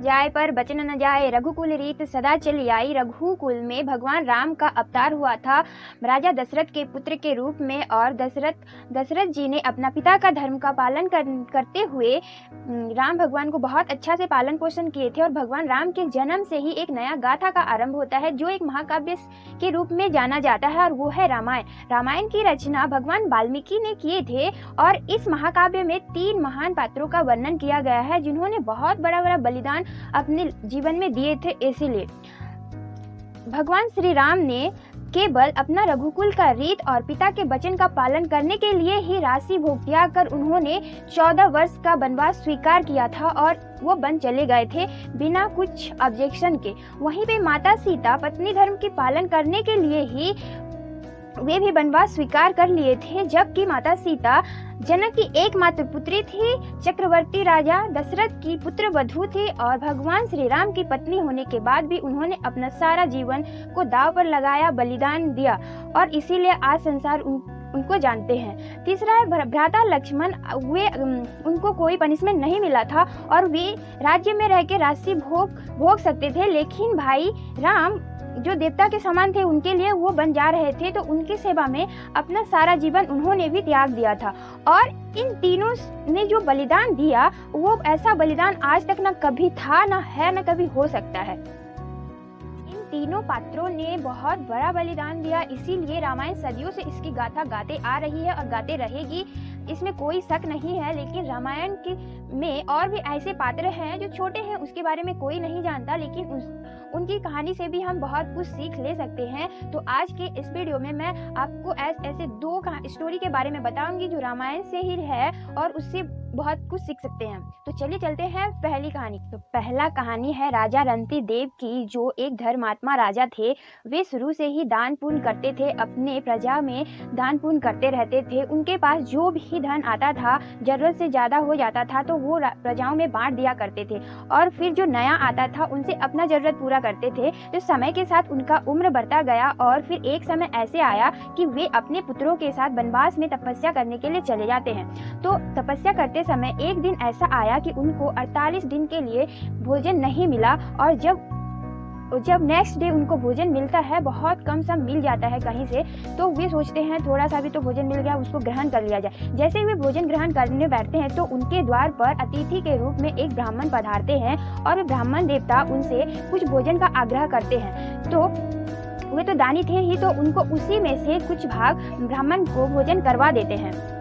जाए पर बचन न जाए, रघुकुल रीत सदा चली आई। रघुकुल में भगवान राम का अवतार हुआ था राजा दशरथ के पुत्र के रूप में, और दशरथ जी ने अपना पिता का धर्म का पालन करते हुए राम भगवान को बहुत अच्छा से पालन पोषण किए थे। और भगवान राम के जन्म से ही एक नया गाथा का आरंभ होता है जो एक महाकाव्य के रूप में जाना जाता है, और वो है रामायण। रामायण की रचना भगवान वाल्मीकि ने किए थे, और इस महाकाव्य में 3 महान पात्रों का वर्णन किया गया है जिन्होंने बहुत बड़ा बलिदान अपने जीवन में दिए थे। इसीलिए भगवान श्री राम ने केवल अपना रघुकुल का रीत और पिता के वचन का पालन करने के लिए ही राशि भोग त्याग कर उन्होंने 14 वर्ष का वनवास स्वीकार किया था, और वो वन चले गए थे बिना कुछ ऑब्जेक्शन के। वहीं पे माता सीता पत्नी धर्म के पालन करने के लिए ही वे भी वनवास स्वीकार कर लिए थे, जबकि माता सीता जनक की एकमात्र पुत्री थी, चक्रवर्ती राजा दशरथ की पुत्र वधू थी, और भगवान श्री राम की पत्नी होने के बाद भी उन्होंने अपना सारा जीवन को दांव पर लगाया, बलिदान दिया, और इसीलिए आज संसार उनको जानते हैं। तीसरा है भ्राता लक्ष्मण। वे उनको कोई पनिशमेंट नहीं मिला था और वे राज्य में रह के राशि भोग सकते थे, लेकिन भाई राम जो देवता के समान थे उनके लिए वो बन जा रहे थे, तो उनकी सेवा में अपना सारा जीवन उन्होंने भी त्याग दिया था। और इन तीनों ने जो बलिदान दिया वो ऐसा बलिदान आज तक ना कभी था, ना है, ना कभी हो सकता है। इन तीनों पात्रों ने बहुत बड़ा बलिदान दिया, इसीलिए रामायण सदियों से इसकी गाथा गाते आ रही है और गाते रहेगी, इसमें कोई शक नहीं है। लेकिन रामायण में और भी ऐसे पात्र हैं जो छोटे हैं, उसके बारे में कोई नहीं जानता, लेकिन उनकी कहानी से भी हम बहुत कुछ सीख ले सकते हैं। तो आज के इस वीडियो में मैं आपको ऐसे 2 स्टोरी के बारे में बताऊंगी जो रामायण से ही है और उससे बहुत कुछ सीख सकते हैं। तो चलिए चलते हैं पहली कहानी। तो पहला कहानी है राजा रंती देव की, जो एक धर्मात्मा राजा थे। वे शुरू से ही दान पुण्य करते थे, अपने प्रजा में दान पुण्य करते रहते थे। उनके पास जो भी धन आता था, जरूरत से ज्यादा हो जाता था तो वो प्रजाओं में बांट दिया करते थे, और फिर जो नया आता था उनसे अपना जरूरत पूरा करते थे। तो समय के साथ उनका उम्र बढ़ता गया, और फिर एक समय ऐसे आया कि वे अपने पुत्रों के साथ वनवास में तपस्या करने के लिए चले जाते हैं। तो तपस्या करते समय एक दिन ऐसा आया कि उनको 48 दिन के लिए भोजन नहीं मिला, और जब नेक्स्ट डे उनको भोजन मिलता है, बहुत कम सम मिल जाता है कहीं से, तो वे सोचते हैं थोड़ा सा भी तो भोजन मिल गया, उसको ग्रहण कर लिया जाए। जैसे ही वे भोजन ग्रहण करने बैठते हैं तो उनके द्वार पर अतिथि के रूप में एक ब्राह्मण पधारते हैं, और वे ब्राह्मण देवता उनसे कुछ भोजन का आग्रह करते हैं। तो वे तो दानी थे ही, तो उनको उसी में से कुछ भाग ब्राह्मण को भोजन करवा देते हैं।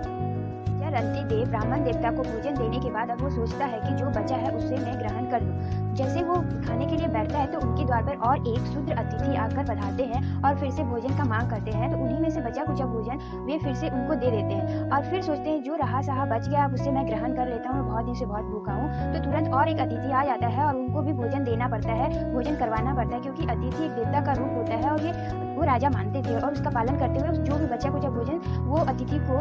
रंती देव ब्राह्मण देवता को भोजन देने के बाद अब वो सोचता है कि जो बचा है उससे मैं ग्रहण कर लूं। जैसे वो खाने के लिए बैठता है तो उनके द्वार पर और एक शूद्र अतिथि आकर पधारते हैं और फिर से भोजन का मांग करते हैं। तो उन्हीं में से बचा कुचा भोजन वे फिर से उनको दे देते हैं, और फिर सोचते हैं जो रहा सहा बच गया अब उससे मैं ग्रहण कर लेता हूँ, बहुत दिन से बहुत भूखा हूँ। तो तुरंत और एक अतिथि आ जाता है और उनको भी भोजन देना पड़ता है, भोजन करवाना पड़ता है, क्योंकि अतिथि एक देवता का रूप होता है और ये वो राजा मानते थे। और उसका पालन करते हुए जो भी बचा कुचा भोजन वो अतिथि को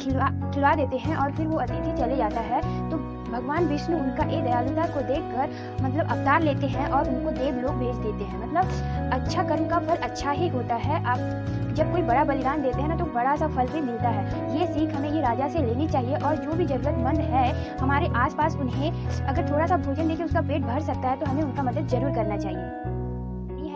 खिला देते हैं, और फिर वो अतिथि चले जाता है। तो भगवान विष्णु उनका ये दयालुता को देखकर मतलब अवतार लेते हैं और उनको देवलोक भेज देते हैं। मतलब अच्छा कर्म का फल अच्छा ही होता है। आप जब कोई बड़ा बलिदान देते हैं ना तो बड़ा सा फल भी मिलता है। ये सीख हमें ये राजा से लेनी चाहिए, और जो भी जरूरतमंद है हमारे आसपास, उन्हें अगर थोड़ा सा भोजन देके उसका पेट भर सकता है तो हमें उनका मदद जरूर करना चाहिए।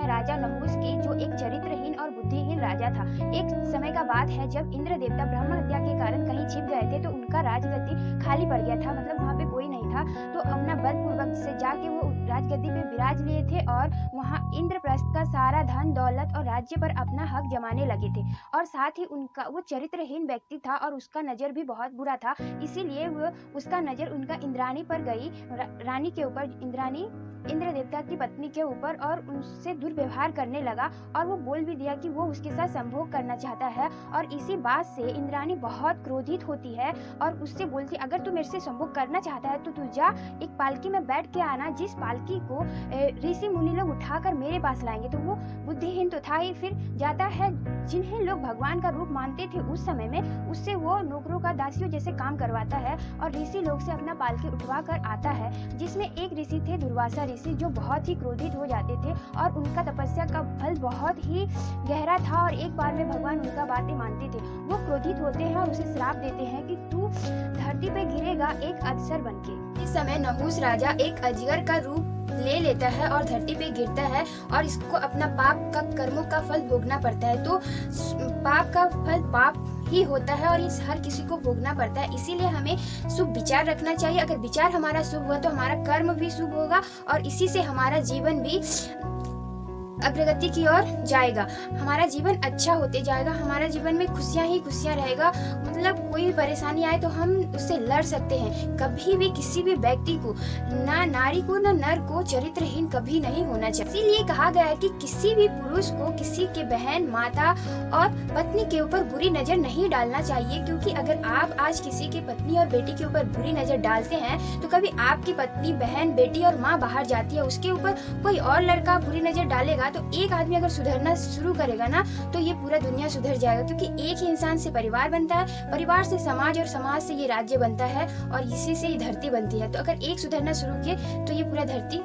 राजा नहुस की, जो एक चरित्रहीन और बुद्धिहीन राजा था। एक समय का बात है जब इंद्र देवता ब्रह्म हत्या के कारण कहीं छिप गए थे, तो उनका राजगद्दी खाली पड़ गया था, मतलब वहाँ पे कोई नहीं था। तो अपना बलपूर्वक से जाके वो राजगद्दी पे विराज लिए थे, और वहाँ इंद्रप्रस्थ का सारा धन दौलत और राज्य पर अपना हक जमाने लगे थे। और साथ ही उनका वो चरित्रहीन व्यक्ति था और उसका नजर भी बहुत बुरा था, इसीलिए वो उसका नजर उनका इंद्राणी पर गई, रानी के ऊपर, इंद्राणी इंद्र देवता की पत्नी के ऊपर, और उनसे दुर्व्यवहार करने लगा। और वो बोल भी दिया कि वो उसके साथ संभोग करना चाहता है। और इसी बात से इंद्राणी बहुत क्रोधित होती है और उससे बोलती, अगर तू मेरे से संभोग करना चाहता है तो तू जा, एक पालकी में बैठ के आना, जिस पालकी लड़की को ऋषि मुनि लोग उठाकर मेरे पास लाएंगे। तो वो बुद्धिहीन तो था ही, फिर जाता है जिन्हें लोग भगवान का रूप मानते थे उस समय में, उससे वो नौकरों का दासियों जैसे काम करवाता है और ऋषि लोग से अपना पालकी उठवा कर आता है, जिसमें एक ऋषि थे दुर्वासा ऋषि, जो बहुत ही क्रोधित हो जाते थे और उनका तपस्या का फल बहुत ही गहरा था और एक बार में भगवान उनका बातें मानते थे। वो क्रोधित होते हैं और उसे श्राप देते हैं कि तू धरती पे गिरेगा एक अजगर बनके। इस समय नहुस राजा एक अजगर का रूप ले लेता है और धरती पे गिरता है और इसको अपना पाप का कर्मों का फल भोगना पड़ता है। तो पाप का फल पाप ही होता है और इस हर किसी को भोगना पड़ता है, इसीलिए हमें शुभ विचार रखना चाहिए। अगर विचार हमारा शुभ हुआ तो हमारा कर्म भी शुभ होगा और इसी से हमारा जीवन भी अग्रगति की ओर जाएगा, हमारा जीवन अच्छा होते जाएगा, हमारा जीवन में खुशियां ही खुशियां रहेगा। मतलब कोई परेशानी आए तो हम उससे लड़ सकते हैं। कभी भी किसी भी व्यक्ति को, ना नारी को ना नर को चरित्रहीन कभी नहीं होना चाहिए। इसीलिए कहा गया है कि किसी भी पुरुष को किसी के बहन, माता और पत्नी के ऊपर बुरी नजर नहीं डालना चाहिए, क्योंकि अगर आप आज किसी की पत्नी और बेटी के ऊपर बुरी नजर डालते हैं तो कभी आपकी पत्नी, बहन, बेटी और माँ बाहर जाती है, उसके ऊपर कोई और लड़का बुरी नजर डालेगा तो एक आदमी अगर सुधरना शुरू करेगा ना तो ये पूरा दुनिया सुधर जाएगा, क्योंकि एक ही इंसान से परिवार बनता है, परिवार से समाज और समाज से ये राज्य बनता है और इसी से ये धरती बनती है। तो अगर एक सुधरना शुरू किए तो ये पूरा धरती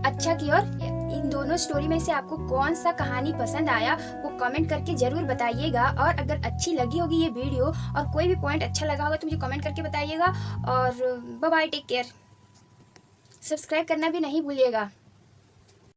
अच्छा की ओर। इन दोनों स्टोरी में से आपको कौन सा कहानी पसंद आया वो कमेंट करके जरूर बताइएगा, और अगर अच्छी लगी होगी ये वीडियो और कोई भी पॉइंट अच्छा लगा होगा तो मुझे कमेंट करके बताइएगा। और bye bye, take care, subscribe करना भी नहीं भूलिएगा।